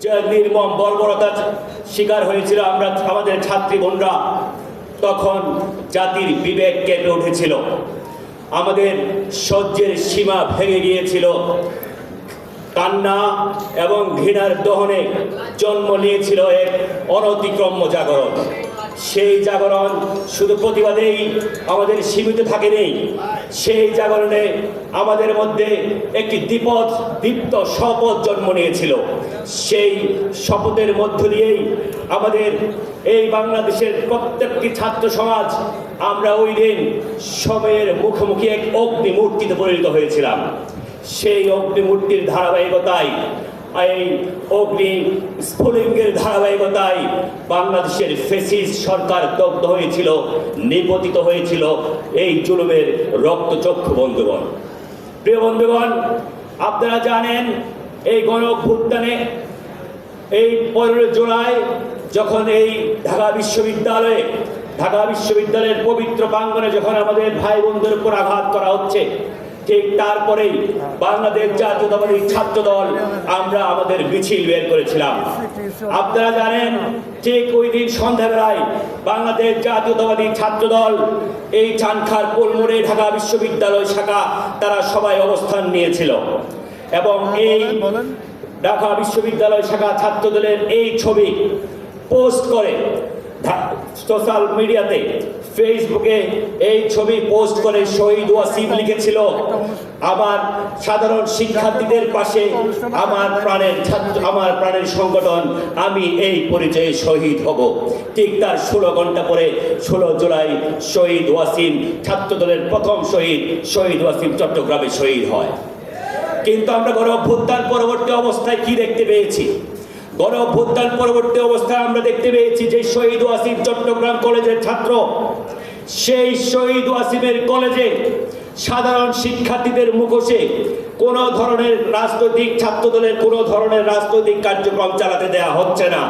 যে নির্মম বর্বরতার শিকার হয়েছিল আমরা আমাদের ছাত্রী বোনরা, তখন জাতির বিবেক কেঁপে উঠেছিল, আমাদের সহ্যের সীমা ভেঙে গিয়েছিল। কান্না এবং ঘৃণার দহনে জন্ম নিয়েছিল এক অনতিক্রম্য জাগরণ। সেই জাগরণ শুধু প্রতিবাদেই আমাদের সীমিত থাকেনি, সেই জাগরণে আমাদের মধ্যে একটি দীপ্ত শপথ জন্ম নিয়েছিল। সেই শপথের মধ্য দিয়েই আমাদের এই বাংলাদেশের প্রত্যেকটি ছাত্র সমাজ আমরা ওই দিন সময়ের মুখোমুখি এক অগ্নিমূর্তিতে পরিণত হয়েছিলাম। সেই অগ্নিমূর্তির ধারাবাহিকতায়, এই অগ্নি স্ফুলিঙ্গের ধারাবাহিকতায় বাংলাদেশের ফ্যাসিস্ট সরকার দগ্ধ হয়েছিল, নিপতিত হয়েছিল এই জুলুমের রক্তচক্ষু। বন্ধুগণ, প্রিয় বন্ধুগণ, আপনারা জানেন এই গণ অভ্যুত্থানে এই 15 জুলাই যখন এই ঢাকা বিশ্ববিদ্যালয়ের পবিত্র প্রাঙ্গণে যখন আমাদের ভাই বোনদের উপর আঘাত করা হচ্ছে, ঠিক তারপরেই বাংলাদেশ জাতীয়তাবাদী ছাত্র দল আমরা আমাদের মিছিল বের করেছিলাম। আপনারা জানেন ঠিক ওই দিন সন্ধ্যাবেলায় বাংলাদেশ জাতীয়তাবাদী ছাত্র দল এই চানখার পোলমোড়ে ঢাকা বিশ্ববিদ্যালয় শাখা তারা সবাই অবস্থান নিয়েছিল এবং এই ঢাকা বিশ্ববিদ্যালয় শাখা ছাত্র দলের এই ছবি পোস্ট করে সোশ্যাল মিডিয়াতে, ফেসবুকে এই ছবি পোস্ট করে শহীদ ওয়াসিম লিখেছিল, আমার সাধারণ শিক্ষার্থীদের পাশে আমার প্রাণের সংগঠন, আমি এই পরিচয়ে শহীদ হব। ঠিক তার 16 ঘন্টা পরে 16 জুলাই শহীদ ওয়াসিম, ছাত্র দলের প্রথম শহীদ ওয়াসিম চট্টগ্রামে শহীদ হয়। কিন্তু আমরা গণ অভ্যুত্থান পরবর্তী অবস্থায় কি দেখতে পেয়েছি? গণ অভ্যুত্থান পরবর্তী অবস্থায় আমরা দেখতে পেয়েছি যে শহীদ ওয়াসিম চট্টগ্রাম কলেজের ছাত্র, সেই শহীদ ওয়াসিমের কলেজে সাধারণ শিক্ষার্থীদের মুখোশে কোনো ধরনের রাজনৈতিক ছাত্র দলের কোনো ধরনের রাজনৈতিক কার্যক্রম চালাতে দেওয়া হচ্ছে না।